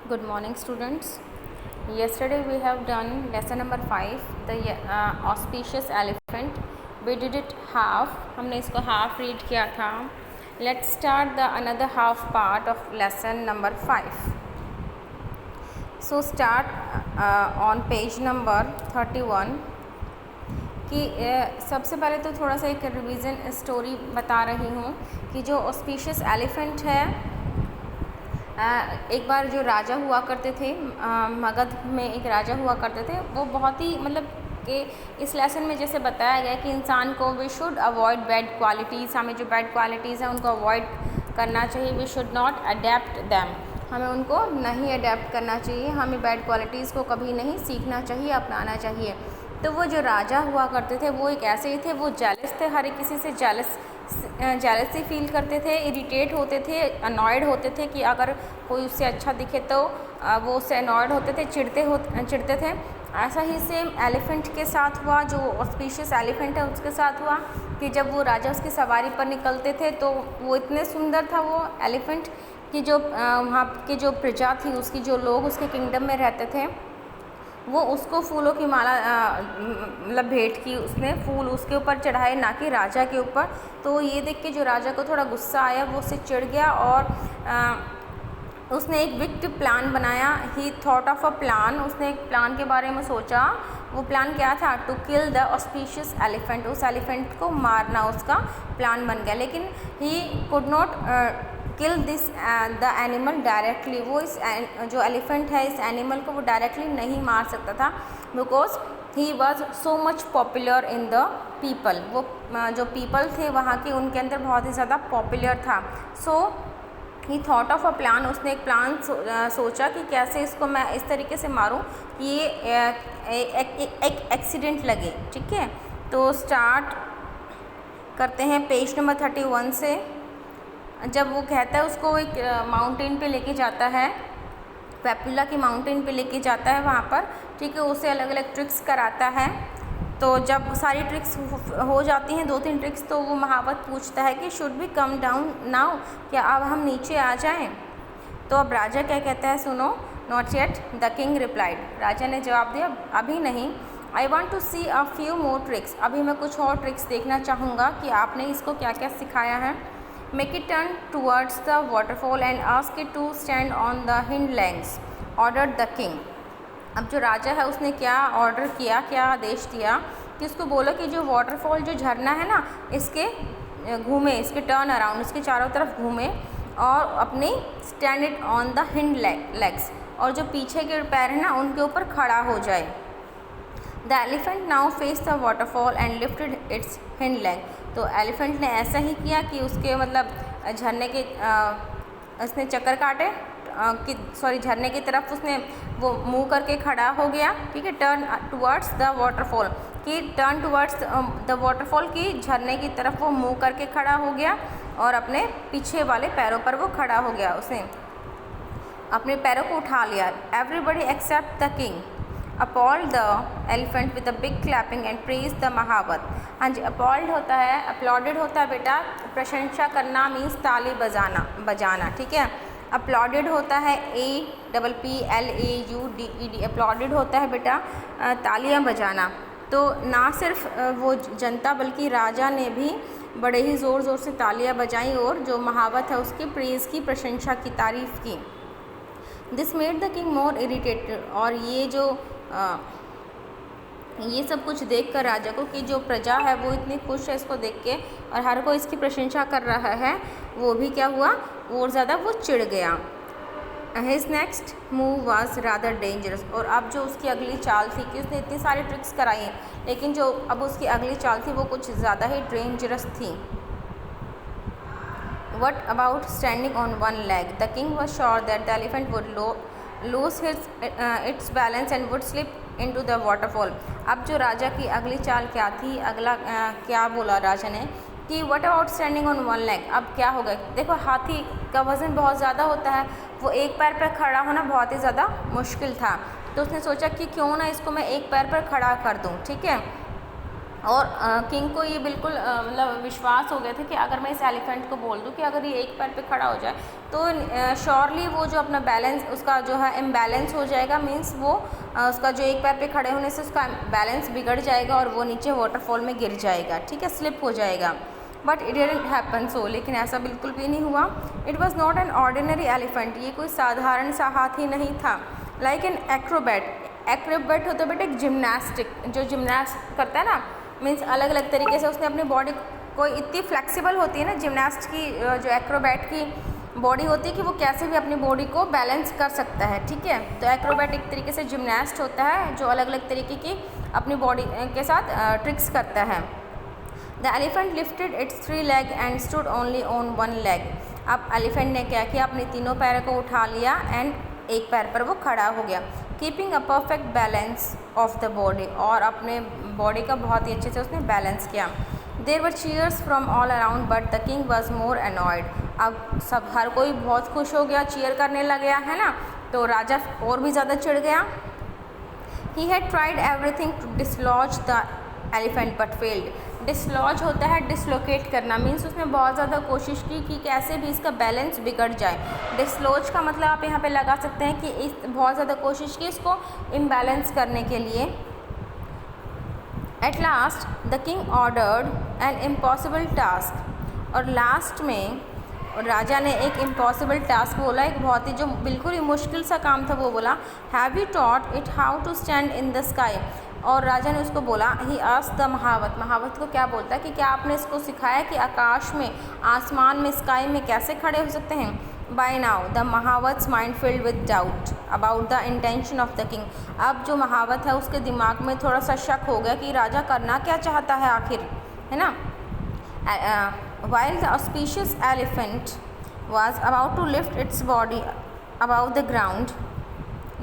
Good morning, students. Yesterday we have done lesson number 5, the auspicious elephant. We did it half. हमने इसको half read किया था. Let's start the another half part of lesson number 5. So start on page number 31. कि सबसे पहले तो थोड़ा सा एक रिवीजन स्टोरी बता रही हूँ कि जो ऑस्पिशियस एलिफेंट है, एक बार जो राजा हुआ करते थे, मगध में एक राजा हुआ करते थे, वो बहुत ही मतलब कि इस लेसन में जैसे बताया गया कि इंसान को we should avoid bad qualities, हमें जो बैड क्वालिटीज़ हैं उनको अवॉइड करना चाहिए. We should not adept them, हमें उनको नहीं अडेप्ट करना चाहिए, हमें बैड क्वालिटीज़ को कभी नहीं सीखना चाहिए, अपनाना चाहिए. तो वो जो राजा हुआ करते थे वो एक ऐसे ही थे, वो जेलस थे, हर एक किसी से जेलसी फील करते थे, इरिटेट होते थे, अनॉयड होते थे कि अगर कोई उससे अच्छा दिखे तो वो उससे अनॉयड होते थे, चिढ़ते थे. ऐसा ही सेम एलिफेंट के साथ हुआ, जो ऑस्पिशियस एलिफेंट है उसके साथ हुआ कि जब वो राजा उसकी सवारी पर निकलते थे तो वो इतने सुंदर था वो एलिफेंट कि जो वहाँ की जो प्रजा थी, उसकी जो लोग उसके किंगडम में रहते थे, वो उसको फूलों की माला मतलब भेंट की, उसने फूल उसके ऊपर चढ़ाए, ना कि राजा के ऊपर. तो ये देख के जो राजा को थोड़ा गुस्सा आया, वो उससे चिढ़ गया और उसने एक विक्ट प्लान बनाया. ही थॉट ऑफ अ प्लान, उसने एक प्लान के बारे में सोचा. वो प्लान क्या था? To kill the auspicious elephant, उस एलिफेंट को मारना उसका प्लान बन गया. लेकिन he could not kill this the animal directly, वो इस जो एलिफेंट है इस एनिमल को वो डायरेक्टली नहीं मार सकता था, because he was so much popular in the people. वो जो पीपल थे वहाँ के, उनके अंदर बहुत ही ज़्यादा पॉपुलर था. So he thought of a plan, उसने एक प्लान सोचा कि कैसे इसको मैं इस तरीके से मारूं कि ये एक एक्सीडेंट लगे. ठीक है, तो स्टार्ट करते हैं पेज नंबर 31 से. जब वो कहता है, उसको एक माउंटेन पे लेके जाता है, पेपुला की माउंटेन पे लेके जाता है वहाँ पर. ठीक है, उसे अलग अलग ट्रिक्स कराता है. तो जब सारी ट्रिक्स हो जाती हैं, 2-3 ट्रिक्स, तो वो महावत पूछता है कि should be come down now, क्या अब हम नीचे आ जाएं? तो अब राजा क्या कहता है, सुनो. Not yet, the king replied, राजा ने जवाब दिया, अभी नहीं. I want to see a few more tricks, अभी मैं कुछ और ट्रिक्स देखना चाहूँगा कि आपने इसको क्या क्या सिखाया है. Make it turn towards the waterfall and ask it to stand on the hind legs, order the king. अब जो राजा है उसने क्या ऑर्डर किया, क्या आदेश दिया कि उसको बोलो कि जो वाटरफॉल, जो झरना है ना, इसके घूमे, इसके टर्न अराउंड, इसके चारों तरफ घूमे और अपने stand on the hind legs, और जो पीछे के पैर हैं ना उनके ऊपर खड़ा हो जाए. The elephant now face the waterfall and lifted it's hind leg. तो एलिफेंट ने ऐसा ही किया कि उसके मतलब झरने के उसने चक्कर काटे कि झरने की तरफ उसने वो मुंह करके खड़ा हो गया. ठीक है, टर्न टुवर्ड्स द वाटरफॉल, कि टर्न टुवर्ड्स द वाटरफॉल, की झरने की तरफ वो मुंह करके खड़ा हो गया और अपने पीछे वाले पैरों पर वो खड़ा हो गया, उसने अपने पैरों को उठा लिया. Everybody except the king applauded the elephant with a big clapping and praise the mahavat. हाँ जी, अपॉल्ड होता है, अपलॉडेड होता है बेटा, प्रशंसा करना मीन्स ताली बजाना. ठीक है, अपलॉडेड होता है APPLAUDED, अपलॉडेड होता है बेटा तालियां बजाना. तो ना सिर्फ वो जनता बल्कि राजा ने भी बड़े ही ज़ोर ज़ोर से तालियां बजाई और जो महावत है उसकी प्रेज़ की, प्रशंसा की, तारीफ़ की. This made the king more irritated, और ये सब कुछ देखकर राजा को, कि जो प्रजा है वो इतनी खुश है इसको देख के और हर कोई इसकी प्रशंसा कर रहा है, वो भी क्या हुआ, और ज़्यादा वो चिढ़ गया. His next move was rather dangerous, और अब जो उसकी अगली चाल थी, कि उसने इतनी सारी ट्रिक्स कराई लेकिन जो अब उसकी अगली चाल थी वो कुछ ज़्यादा ही डेंजरस थी. What about standing on one leg? The king was sure that the elephant would lose its balance and would slip into the waterfall. अब जो राजा की अगली चाल क्या थी, अगला क्या बोला राजा ने कि what about standing on one leg? अब क्या होगा? देखो, हाथी का वज़न बहुत ज़्यादा होता है, वो एक पैर पर खड़ा होना बहुत ही ज़्यादा मुश्किल था. तो उसने सोचा कि क्यों ना इसको मैं एक पैर पर खड़ा कर दूँ. ठीक है, और किंग को ये बिल्कुल मतलब विश्वास हो गया था कि अगर मैं इस एलिफेंट को बोल दूं कि अगर ये एक पैर पे खड़ा हो जाए तो श्योरली वो जो अपना बैलेंस उसका जो है इम्बैलेंस हो जाएगा, मीन्स वो उसका जो एक पैर पे खड़े होने से उसका बैलेंस बिगड़ जाएगा और वो नीचे वाटरफॉल में गिर जाएगा, ठीक है, स्लिप हो जाएगा। But it didn't happen so, लेकिन ऐसा बिल्कुल भी नहीं हुआ। It was not an ordinary elephant, ये कोई साधारण सा हाथी नहीं था। लाइक एन एक्रोबैट, एक्रोबैट होता है बेटा एक जिम्नास्टिक, जो जिम्नास्ट करता है ना, मीन्स अलग अलग तरीके से उसने अपनी बॉडी को इतनी फ्लेक्सिबल होती है ना, जिम्नास्ट की जो एक्रोबैट की बॉडी होती है कि वो कैसे भी अपनी बॉडी को बैलेंस कर सकता है, ठीक है। तो एक्रोबैट एक तरीके से जिम्नास्ट होता है जो अलग अलग तरीके की अपनी बॉडी के साथ ट्रिक्स करता है। The elephant lifted it's 3 leg and stood only on 1 leg. अब एलिफेंट ने क्या किया, अपने तीनों पैरों को उठा लिया एंड एक पैर पर वो खड़ा हो गया। Keeping a perfect balance of the body, और अपने बॉडी का बहुत ही अच्छे से उसने बैलेंस किया। There were cheers from all around but the king was more annoyed. अब सब हर कोई बहुत खुश हो गया, चीयर करने लग गया है ना, तो राजा और भी ज़्यादा चिढ़ गया। He had tried everything to dislodge the elephant but failed. Dislodge होता है डिसलोकेट करना, मीन्स उसने बहुत ज़्यादा कोशिश की कि कैसे भी इसका बैलेंस बिगड़ जाए। डिसलॉज का मतलब आप यहाँ पे लगा सकते हैं कि इस बहुत ज़्यादा कोशिश की इसको इम्बैलेंस करने के लिए। At last the king ordered an impossible task, और लास्ट में राजा ने एक इम्पॉसिबल टास्क बोला, एक बहुत ही जो बिल्कुल ही मुश्किल सा काम था वो बोला, have you taught it how to stand in the sky. और राजा ने उसको बोला, ही आस्क्ड द महावत, महावत को क्या बोलता है कि क्या आपने इसको सिखाया कि आकाश में, आसमान में, स्काई में कैसे खड़े हो सकते हैं। By now the mahavat's mind filled with doubt about the intention of the king. अब जो महावत है उसके दिमाग में थोड़ा सा शक हो गया कि राजा करना क्या चाहता है आखिर, है ना। While the auspicious elephant was about to lift its body above the ground,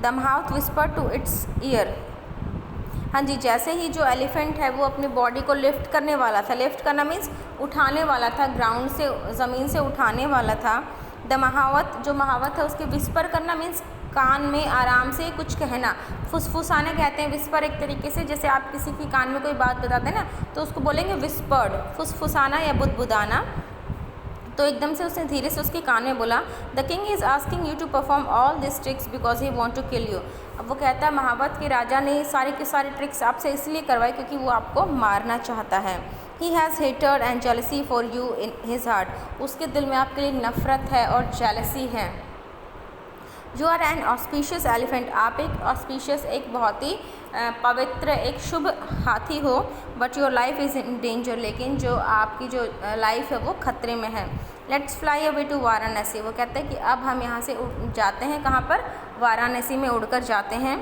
the Mahavat whispered to its ear. हाँ जी, जैसे ही जो एलिफेंट है वो अपनी बॉडी को लिफ्ट करने वाला था, लिफ्ट करना मीन्स उठाने वाला था, ग्राउंड से, ज़मीन से उठाने वाला था। द महावत, जो महावत है उसके विस्पर करना मीन्स कान में आराम से कुछ कहना, फुसफुसाना कहते हैं विस्पर एक तरीके से, जैसे आप किसी की कान में कोई बात बताते हैं ना तो उसको बोलेंगे विस्पर्ड, फुसफुसाना या बुदबुदाना। तो एकदम से उसने धीरे से उसके कान में बोला, the king is asking you to perform all this tricks because he want to kill you. अब वो कहता है महावत कि राजा ने सारी के सारी ट्रिक्स आपसे इसलिए करवाई क्योंकि वो आपको मारना चाहता है। He has hated and jealousy for you in his heart, उसके दिल में आपके लिए नफ़रत है और जेलसी है। You are an auspicious elephant, आप एक ऑस्पिशियस, एक बहुत ही पवित्र, एक शुभ हाथी हो, but your life is in danger, लेकिन जो आपकी जो लाइफ है वो खतरे में है। Let's fly away to Varanasi, वो कहता है कि अब हम यहाँ से जाते हैं, कहाँ पर, वाराणसी में उड़कर जाते हैं।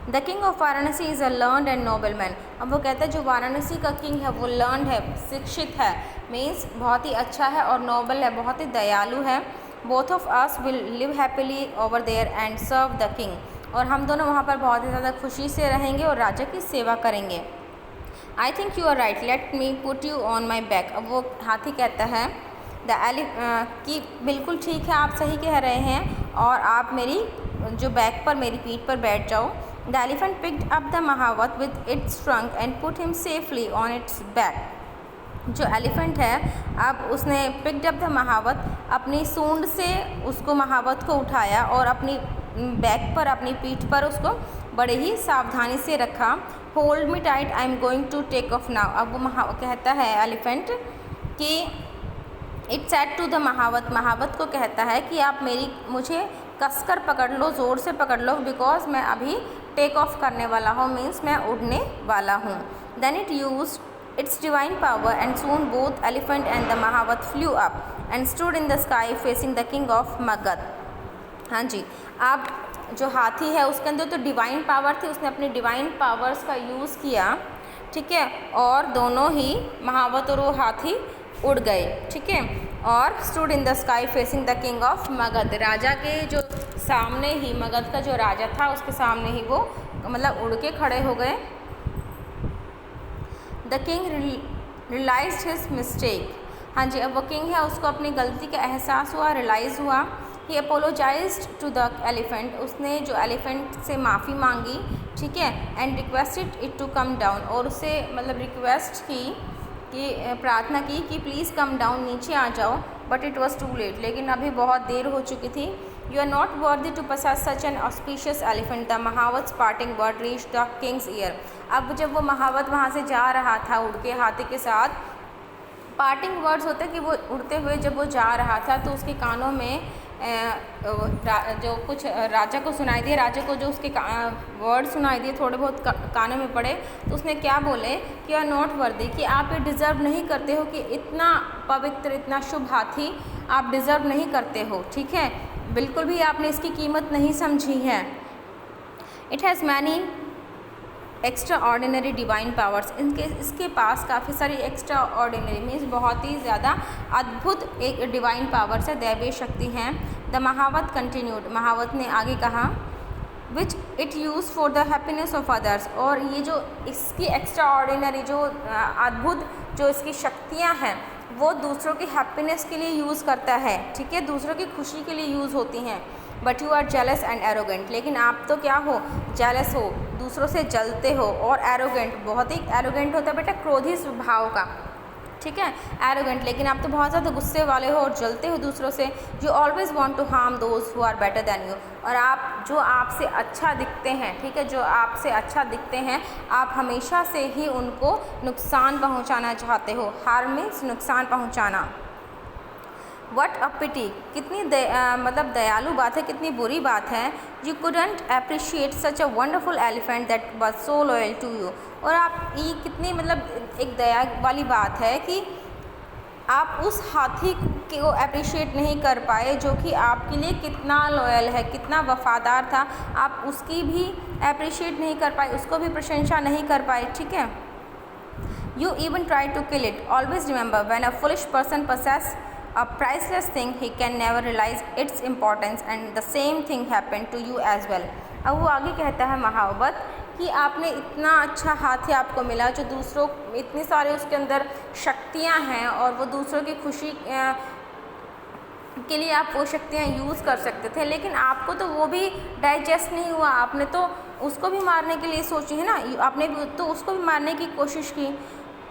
The king of Varanasi is a learned and noble man. अब वो कहता है जो वाराणसी का किंग है वो लर्नड है, शिक्षित है, मीन्स बहुत ही अच्छा है, और नोबल है, बहुत ही दयालु है। Both of us will live happily over there and serve the king, और हम दोनों वहाँ पर बहुत ही ज़्यादा खुशी से रहेंगे और राजा की सेवा करेंगे। I think you are right, let me put you on my back. अब वो हाथी कहता है कि बिल्कुल ठीक है, आप सही कह रहे हैं, और आप मेरी जो बैक पर, मेरी पीठ पर बैठ जाओ। The elephant picked up the mahavat with its trunk and put him safely on its back. जो एलिफेंट है अब उसने पिक्ड अप द महावत, अपनी सूंड से उसको महावत को उठाया और अपनी बैक पर, अपनी पीठ पर उसको बड़े ही सावधानी से रखा। Hold me tight, I am going to take off now. अब वो कहता है एलिफेंट कि इट सेड टू द महावत, महावत को कहता है कि आप मुझे कसकर पकड़ लो, ज़ोर से पकड़ लो, बिकॉज मैं अभी टेक ऑफ करने वाला हूँ, मीन्स मैं उड़ने वाला हूँ। Then it use its divine power and soon both elephant and the Mahavat flew up and stood in the sky facing the king of Magad। हाँ जी, अब जो हाथी है उसके अंदर तो डिवाइन पावर थी, उसने अपनी डिवाइन पावर्स का यूज़ किया, ठीक है, और दोनों ही महावत और वो हाथी उड़ गए, ठीक है, और stood in the sky facing the king of Magadh. राजा के जो सामने ही, मगध का जो राजा था उसके सामने ही वो मतलब उड़ के खड़े हो गए। The king realised his mistake. हाँ जी, अब वो किंग है उसको अपनी गलती का एहसास हुआ, रियलाइज़ हुआ। He apologised to the elephant, उसने जो एलिफेंट से माफ़ी मांगी, ठीक है, and requested it to come down, और उससे मतलब रिक्वेस्ट की कि प्रार्थना की कि प्लीज़ कम डाउन, नीचे आ जाओ, but it was too late, लेकिन अभी बहुत देर हो चुकी थी। You are not worthy to possess such an auspicious elephant, the mahavat parting word reach the king's ear. अब जब वो महावत वहाँ से जा रहा था उड़ के हाथी के साथ, पार्टिंग वर्ड्स होते कि वो उड़ते हुए जब वो जा रहा था तो उसके कानों में जो कुछ राजा को सुनाई दिए, राजा को जो उसके वर्ड सुनाई दिए थोड़े बहुत कानों में पड़े, तो उसने क्या बोले कि आर नॉट वर्दी, कि आप ये डिज़र्व नहीं करते हो, कि इतना पवित्र इतना शुभ हाथी आप डिज़र्व नहीं करते हो, ठीक है, बिल्कुल भी आपने इसकी कीमत नहीं समझी है। It has many extra ordinary divine powers, इसके पास काफ़ी सारी एक्स्ट्रा ऑर्डिनरी मीन्स बहुत ही ज़्यादा अद्भुत एक डिवाइन पावर्स है, दैवीय शक्ति हैं। द महावत कंटिन्यूड, महावत ने आगे कहा, which it use for the happiness of others, और ये जो इसकी एक्स्ट्रा ऑर्डिनरी जो अद्भुत जो इसकी शक्तियाँ हैं वो दूसरों की हैप्पीनेस के लिए यूज़ करता है, ठीक है, दूसरों की खुशी के लिए यूज़ होती हैं। But you are jealous and arrogant, लेकिन आप तो क्या हो, जेलस हो, दूसरों से जलते हो, और एरोगेंट, बहुत ही एरोगेंट होता है बेटा क्रोधी स्वभाव का, ठीक है, एरोगेंट, लेकिन आप तो बहुत ज़्यादा गुस्से वाले हो और जलते हो दूसरों से। You always want to harm those who are better than you, और आप जो आपसे अच्छा दिखते हैं, ठीक है, जो आपसे अच्छा दिखते हैं आप हमेशा से ही उनको नुकसान पहुंचाना चाहते हो। हार्म मीन्स नुकसान पहुंचाना। वट अ पिटी, कितनी मतलब दयालु बात है, कितनी बुरी बात है। You couldn't appreciate such a wonderful elephant that was so loyal to you, और आप ये कितनी मतलब एक दया वाली बात है कि आप उस हाथी को अप्रिशिएट नहीं कर पाए जो कि आपके लिए कितना लॉयल है, कितना वफादार था, आप उसकी भी अप्रिशिएट नहीं कर पाए, उसको भी प्रशंसा नहीं कर पाए, ठीक है। You even try to kill it, always remember when a foolish person possess a priceless thing he can never realize its importance and the same thing happened to you as well। अब वो आगे कहता है महावत कि आपने इतना अच्छा हाथी आपको मिला जो दूसरों, इतनी सारे उसके अंदर शक्तियाँ हैं और वो दूसरों की खुशी के लिए आप वो शक्तियाँ यूज़ कर सकते थे, लेकिन आपको तो वो भी डाइजेस्ट नहीं हुआ, आपने तो उसको भी मारने के लिए सोची है ना, आपने भी तो उसको भी मारने की कोशिश की,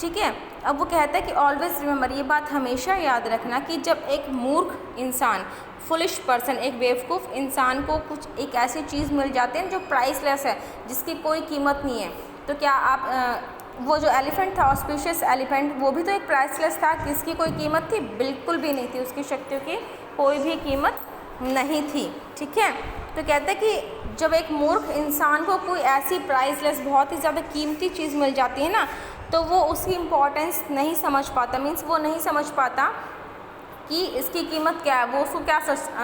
ठीक है। अब वो कहता है कि ऑलवेज रिमेंबर, ये बात हमेशा याद रखना कि जब एक मूर्ख इंसान, फुलिश पर्सन, एक बेवकूफ़ इंसान को कुछ एक ऐसी चीज़ मिल जाती है जो प्राइसलेस है, जिसकी कोई कीमत नहीं है, तो क्या आप वो जो एलिफेंट था, ऑस्पिशियस एलिफेंट, वो भी तो एक प्राइसलेस था, किसकी कोई कीमत थी, बिल्कुल भी नहीं थी, उसकी शक्तियों की कोई भी कीमत नहीं थी, ठीक है। तो कहते हैं कि जब एक मूर्ख इंसान को कोई ऐसी प्राइसलेस बहुत ही ज़्यादा कीमती चीज़ मिल जाती है ना, तो वो उसकी इम्पोर्टेंस नहीं समझ पाता, मीन्स वो नहीं समझ पाता कि इसकी कीमत क्या है, वो उसको क्या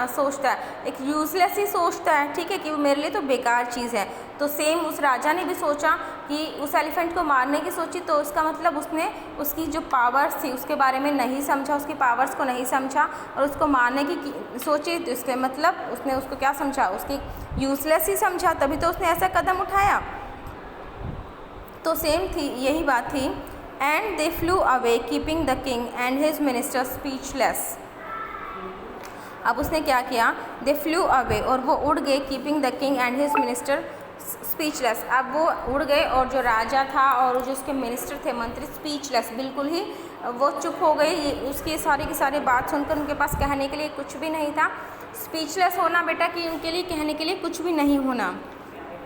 सोचता है, एक यूज़लेस ही सोचता है, ठीक है, कि वो मेरे लिए तो बेकार चीज़ है। तो सेम उस राजा ने भी सोचा कि उस एलिफेंट को मारने की सोची, तो उसका मतलब उसने उसकी जो पावर्स थी उसके बारे में नहीं समझा, उसकी पावर्स को नहीं समझा और उसको मारने की सोची, तो इसके मतलब उसने उसको क्या समझा, उसकी यूज़लेस ही समझा, तभी तो उसने ऐसा कदम उठाया। तो सेम थी, यही बात थी। And they flu away keeping the king and his minister speechless. अब उसने क्या किया, दे फ्लू अवे, और वो उड़ गए, keeping the king and his minister speechless. अब वो उड़ गए और जो राजा था और जो उसके मिनिस्टर थे, मंत्री, स्पीचलेस, बिल्कुल ही वो चुप हो गए, ये उसकी सारी की सारी बात सुनकर उनके पास कहने के लिए कुछ भी नहीं था। स्पीचलेस होना बेटा कि उनके लिए कहने के लिए कुछ भी नहीं होना।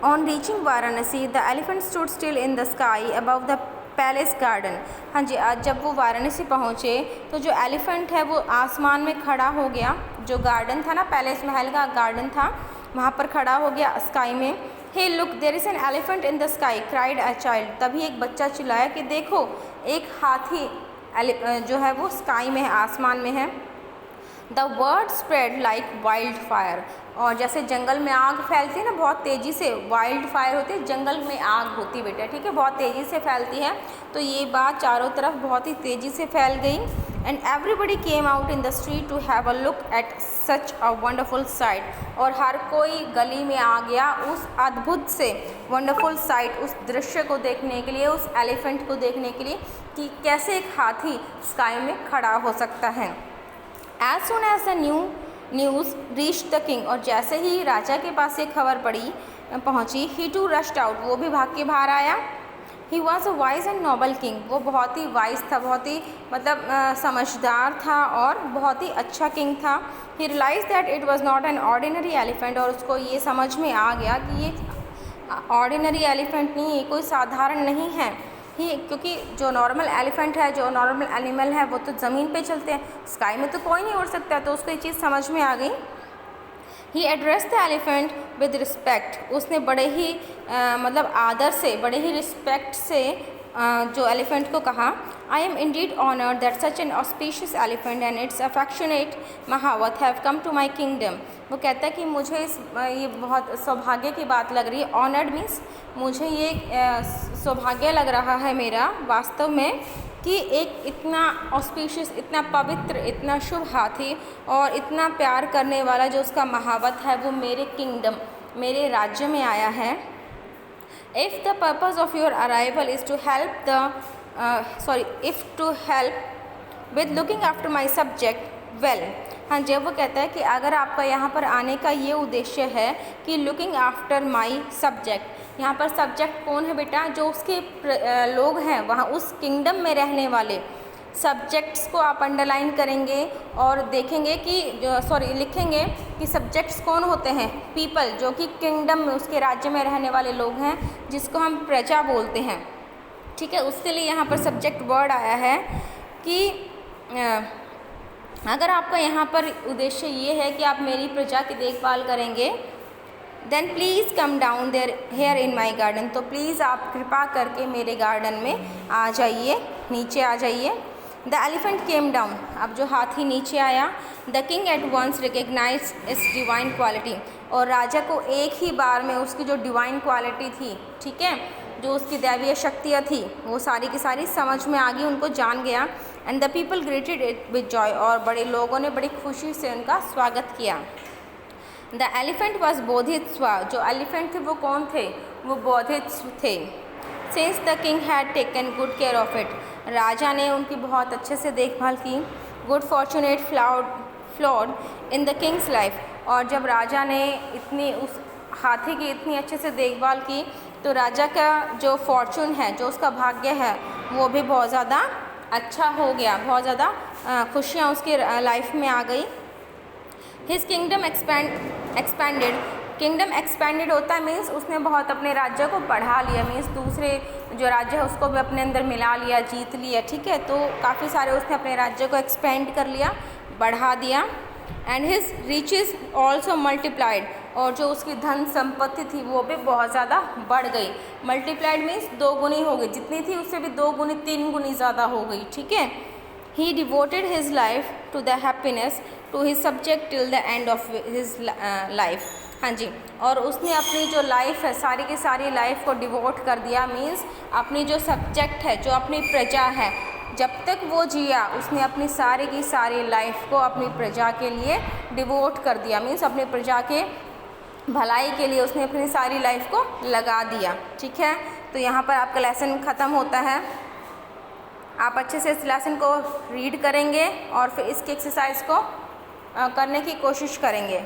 On reaching Varanasi the elephant stood still in the sky above the palace garden. हाँ जी, आज जब वो वाराणसी पहुँचे तो जो एलिफेंट है वो आसमान में खड़ा हो गया, जो गार्डन था ना, पैलेस महल का गार्डन था, वहाँ पर खड़ा हो गया स्काई में। Hey look there is an elephant in the sky cried a child. तभी एक बच्चा चिल्लाया कि देखो एक हाथी जो है वो स्काई में है, आसमान में है। The word spread like wild fire, और जैसे जंगल में आग फैलती है ना बहुत तेज़ी से, वाइल्ड फायर होती है, जंगल में आग होती है बेटा, ठीक है, बहुत तेज़ी से फैलती है। तो ये बात चारों तरफ बहुत ही तेज़ी से फैल गई। And everybody came out in the street to have a look at such a wonderful sight. और हर कोई गली में आ गया उस अद्भुत से वंडरफुल साइट, उस दृश्य को देखने के लिए, उस एलिफेंट को देखने के लिए कि कैसे एक हाथी स्काई में खड़ा हो सकता है। As soon as the new news reach the king, और जैसे ही राजा के पास ये खबर पहुंची, ही टू रश्ड आउट, वो भी भाग के बाहर आया। He was a wise and Nobel king, वो बहुत ही वाइज था, बहुत ही मतलब समझदार था और बहुत ही अच्छा किंग था। He realise that it was not an ordinary elephant, और उसको ये समझ में आ गया कि ये ऑर्डिनरी एलिफेंट नहीं, ये कोई साधारण नहीं है। ही क्योंकि जो नॉर्मल एलिफेंट है, जो नॉर्मल एनिमल है, वो तो ज़मीन पे चलते हैं, स्काई में तो कोई नहीं उड़ सकता, तो उसको ये चीज़ समझ में आ गई। He address the elephant with respect, उसने बड़े ही मतलब आदर से, बड़े ही रिस्पेक्ट से जो एलिफेंट को कहा, I am indeed honoured that such an auspicious elephant and its affectionate mahavat have come to my kingdom. वो कहता है कि मुझे ये बहुत सौभाग्य की बात लग रही है। ऑनर्ड मीन्स मुझे ये सौभाग्य लग रहा है मेरा वास्तव में कि एक इतना ऑस्पिशियस, इतना पवित्र, इतना शुभ हाथी और इतना प्यार करने वाला जो उसका महावत है, वो मेरे किंगडम, मेरे राज्य में आया है। If the purpose of your arrival is to help if to help with looking after my subject, well, हाँ, जब वो कहता है कि अगर आपका यहाँ पर आने का ये उद्देश्य है कि लुकिंग आफ्टर माई सब्जेक्ट, यहाँ पर सब्जेक्ट कौन है बेटा, जो उसके लोग हैं वहाँ उस किंगडम में रहने वाले। सब्जेक्ट्स को आप अंडरलाइन करेंगे और देखेंगे कि लिखेंगे कि सब्जेक्ट्स कौन होते हैं, पीपल, जो कि किंगडम में, उसके राज्य में रहने वाले लोग हैं, जिसको हम प्रजा बोलते हैं। ठीक है, उसके लिए यहाँ पर सब्जेक्ट वर्ड आया है कि अगर आपका यहाँ पर उद्देश्य ये है कि आप मेरी प्रजा की देखभाल करेंगे, then please come down there here in my garden, तो प्लीज़ आप कृपा करके मेरे गार्डन में आ जाइए, नीचे आ जाइए। द एलिफेंट केम डाउन, अब जो हाथी नीचे आया। The king at once recognise its divine quality, और राजा को एक ही बार में उसकी जो डिवाइन क्वालिटी थी, ठीक है, जो उसकी दैवीय शक्तियाँ थी, वो सारी की सारी समझ में आ गई, उनको जान गया। And the people greeted it with Joy, और बड़े लोगों ने बड़ी खुशी से उनका स्वागत किया। द एलिफेंट वॉज बोधित्स्व, जो एलिफेंट थे वो कौन थे, वो बोधित्स्व थे। Since the king had taken good care of it, राजा ने उनकी बहुत अच्छे से देखभाल की। Good fortunate flowed in the king's life, और जब राजा ने इतनी उस हाथी की इतनी अच्छे से देखभाल की, तो राजा का जो फॉर्चून है, जो उसका भाग्य है, वो भी बहुत ज़्यादा अच्छा हो गया, बहुत ज़्यादा खुशियाँ उसकी लाइफ में आ गई। His kingdom expanded, kingdom expanded होता है मीन्स उसने बहुत अपने राज्य को बढ़ा लिया, मीन्स दूसरे जो राज्य है उसको भी अपने अंदर मिला लिया, जीत लिया। ठीक है, तो काफ़ी सारे उसने अपने राज्य को एक्सपेंड कर लिया, बढ़ा दिया। And his riches also multiplied, और जो उसकी धन संपत्ति थी वो भी बहुत ज़्यादा बढ़ गई। मल्टीप्लाइड मीन्स दो गुनी हो गई, जितनी थी उससे भी 2 गुनी 3 गुनी ज़्यादा हो गई। ठीक है, he devoted his life to the happiness to his subject till the end of his life. हाँ जी, और उसने अपनी जो लाइफ है, सारी की सारी लाइफ को डिवोट कर दिया, मीन्स अपनी जो सब्जेक्ट है, जो अपनी प्रजा है, जब तक वो जिया उसने अपनी सारी की सारी लाइफ को अपनी प्रजा के लिए डिवोट कर दिया, मीन्स अपनी प्रजा के भलाई के लिए उसने अपनी सारी लाइफ को लगा दिया। ठीक है, तो यहाँ पर आपका लेसन ख़त्म होता है। आप अच्छे से इस लेसन को रीड करेंगे और फिर इसकी एक्सरसाइज को करने की कोशिश करेंगे।